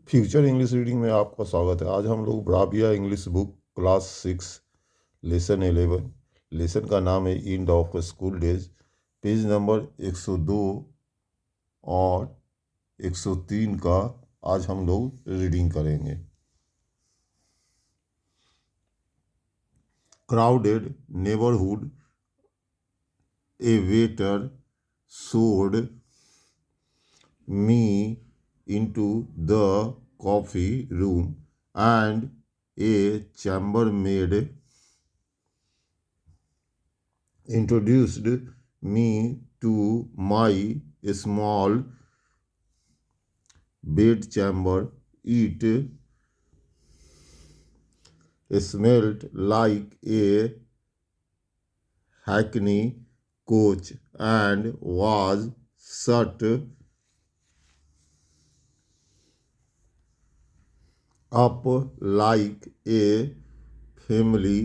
Future English reading में आपका स्वागत है। आज हम लोग Bravia English book class 6 lesson 11 lesson का नाम है end of school days. Page number 102 और 103 का आज हम लोग रीडिंग करेंगे। Crowded neighbourhood, A waiter showed me into the coffee room and a chambermaid introduced me to my small bedchamber. It smelled like a hackney coach and was shut up like a family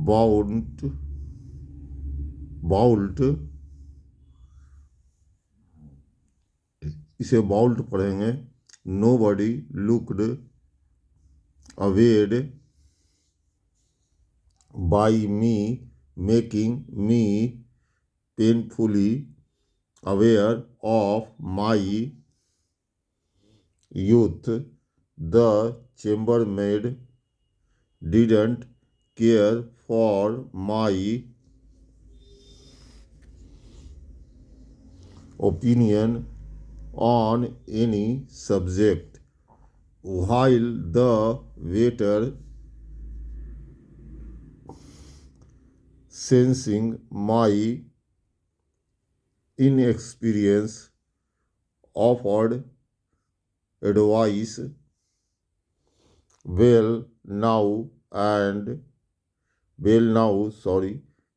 vault. इसे vault पढ़ेंगे। Nobody looked awed by me, making me painfully aware of my youth. The chambermaid didn't care for my opinion on any subject, while the waiter, sensing my inexperience, offered advice.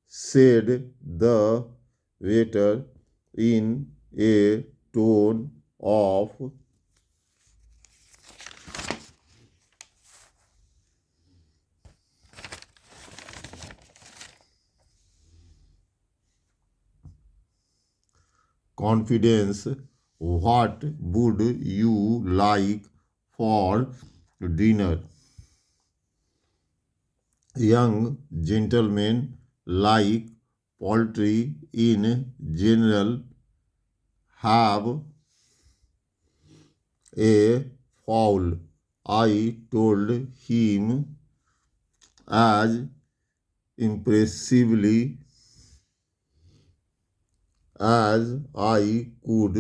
Said the waiter in a tone of confidence. What would you like for dinner? Young gentlemen like poultry in general. Have a fowl, I told him as impressively as I could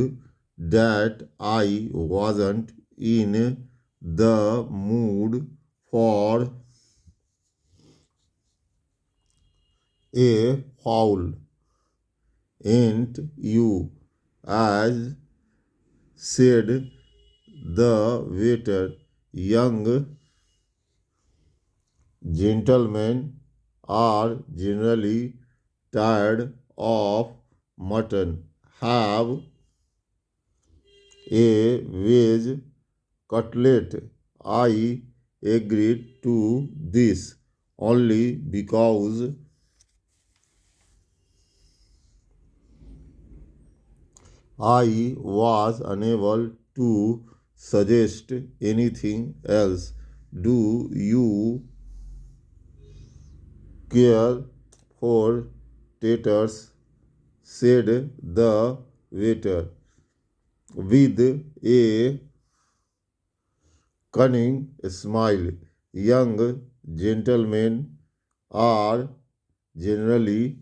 that I wasn't in the mood for a fowl. Ain't you? As said the waiter. Young gentlemen are generally tired of mutton. Have a veg cutlet. I agreed to this only because I was unable to suggest anything else. Do you care for taters? Said the waiter with a cunning smile. Young gentlemen are generally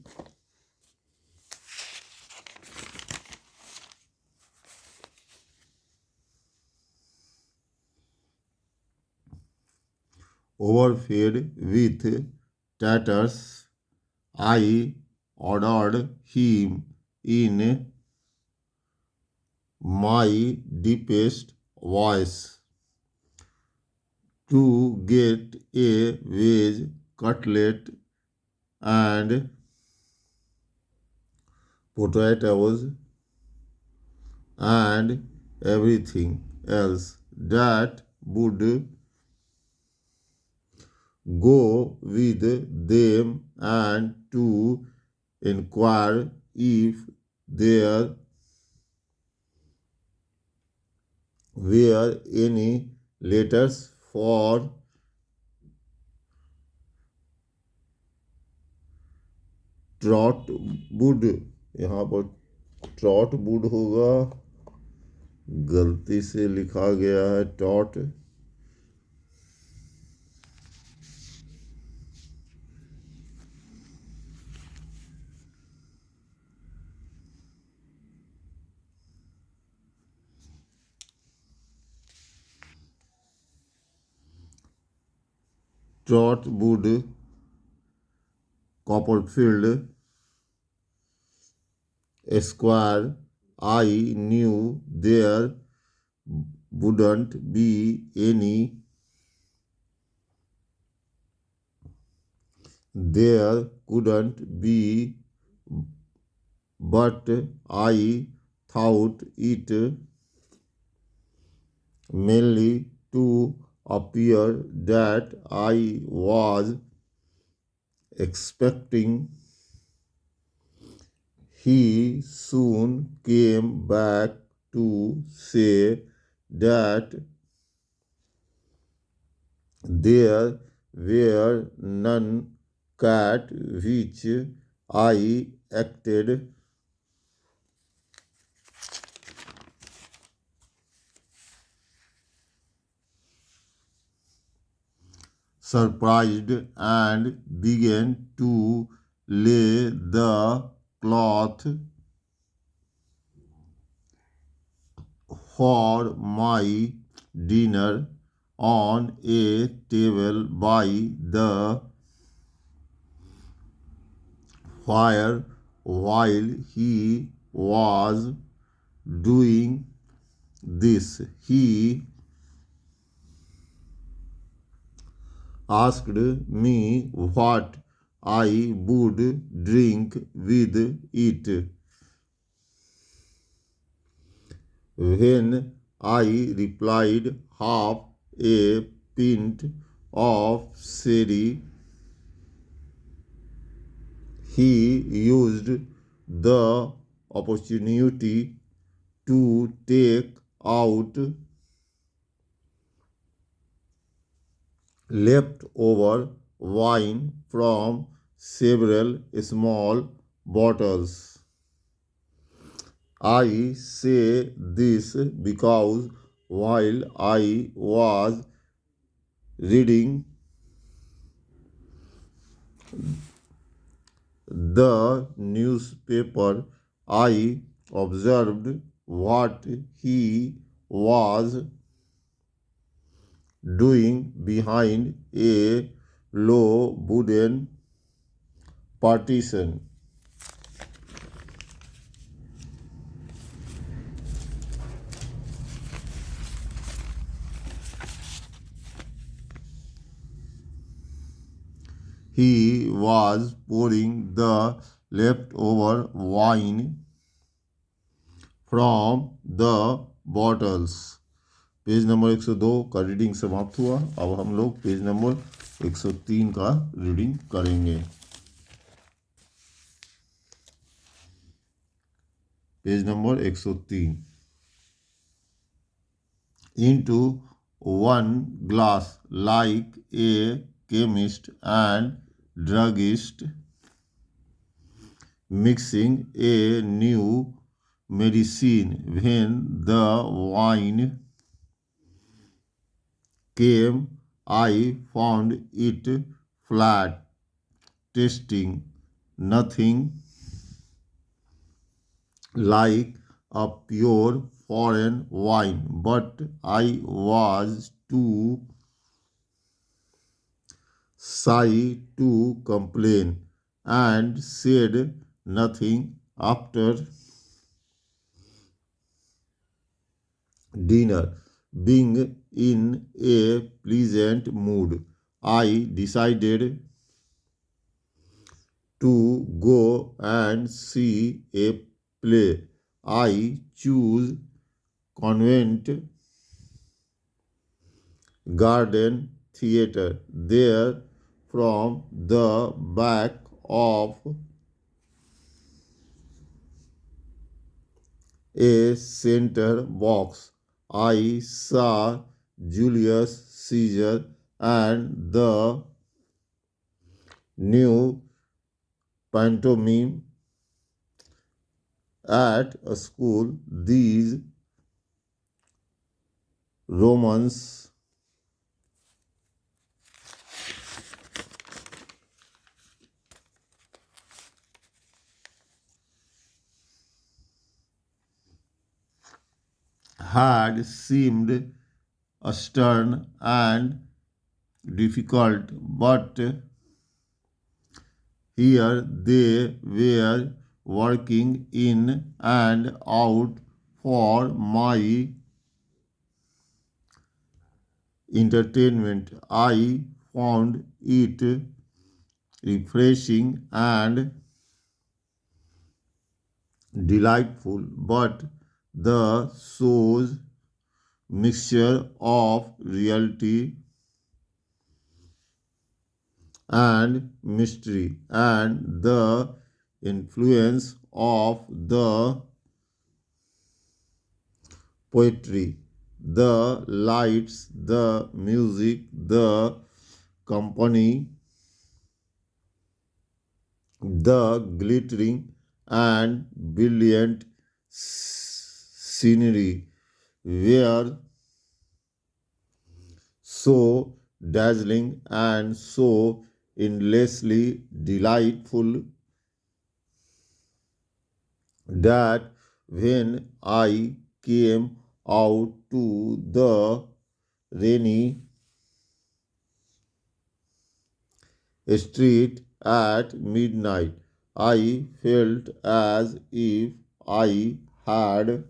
overfed with tatters. I ordered him in my deepest voice to get a veg cutlet and potatoes and everything else that would go with them, and to inquire if there were any letters for Trotwood? यहाँ पर Trotwood होगा, गलती से लिखा गया है Tot. Trotwood Copperfield Esquire. I knew there wouldn't be any. There couldn't be, but I thought it mainly to appear that I was expecting. He soon came back to say that there were none, cat which I acted surprised and began to lay the cloth for my dinner on a table by the fire. While he was doing this, he asked me what I would drink with it. When I replied half a pint of sherry, he used the opportunity to take out leftover wine from several small bottles. I say this because while I was reading the newspaper, I observed what he was doing behind a low wooden partition. He was pouring the leftover wine from the bottles. Page number 102 का reading समाप्त हुआ। अब हम लोग page number 103 का reading करेंगे। Page number 103। Into one glass like a chemist and druggist mixing a new medicine. When the wine came, I found it flat, tasting nothing like a pure foreign wine, but I was too shy to complain and said nothing. After dinner, being in a pleasant mood, I decided to go and see a play. I chose Convent Garden Theatre. There, from the back of a center box, I saw Julius Caesar and the new pantomime at a school. These Romans had seemed stern and difficult, but here they were working in and out for my entertainment. I found it refreshing and delightful, but the show's mixture of reality and mystery and the influence of the poetry, the lights, the music, the company, the glittering and brilliant scenery were so dazzling and so endlessly delightful that when I came out to the rainy street at midnight, I felt as if I had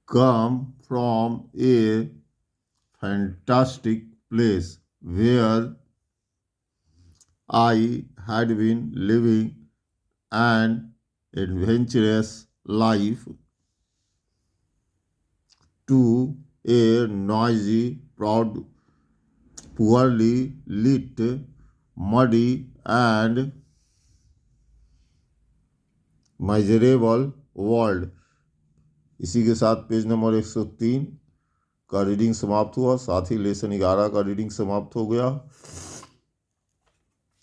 come from a fantastic place where I had been living an adventurous life to a noisy, proud, poorly lit, muddy, and miserable world. इसी के साथ page number 103 का reading समाप्त हुआ, साथ ही lesson 11 का reading समाप्त हो गया।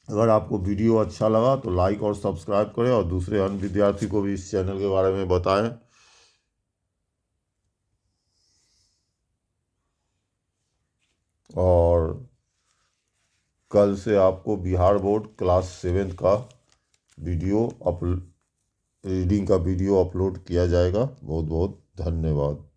अगर आपको वीडियो अच्छा लगा तो लाइक और सब्सक्राइब करें और दूसरे अन्य विद्यार्थी को भी इस चैनल के बारे में बताएं। और कल से आपको बिहार बोर्ड क्लास 7 का रीडिंग का वीडियो अपलोड किया जाएगा। बहुत बहुत धन्यवाद।